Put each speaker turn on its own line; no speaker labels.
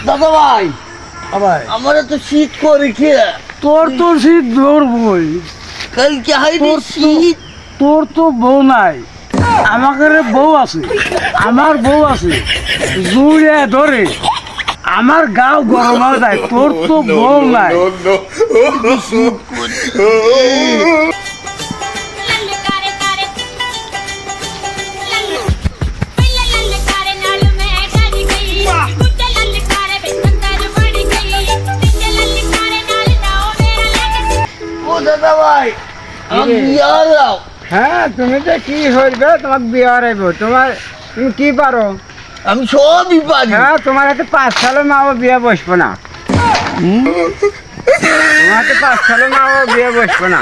দাদা ভাই আমার তো শীত করে কি
তোর তো শীত ধরবই,
কালকে হাইরে শীত।
তোর তো বউ নাই, আমাদের বউ আছে, আমার বউ আছে, জুড়ে ধরে আমার গাও গরম হয়ে যায়, তোর তো বউ নাই।
ও দাদা ভাই আমি বিয়ার দাও।
হ্যাঁ, তুমি তো কি হইবে, তোমাকে বিয়ে হারাইব, তুমি কি পারো?
আমি সবই পারি।
হ্যাঁ, তোমার হাতে 5 সালের মাও বিয়ে বসবো না, তোমার হাতে 5 সালের মাও বিয়ে বসবো না।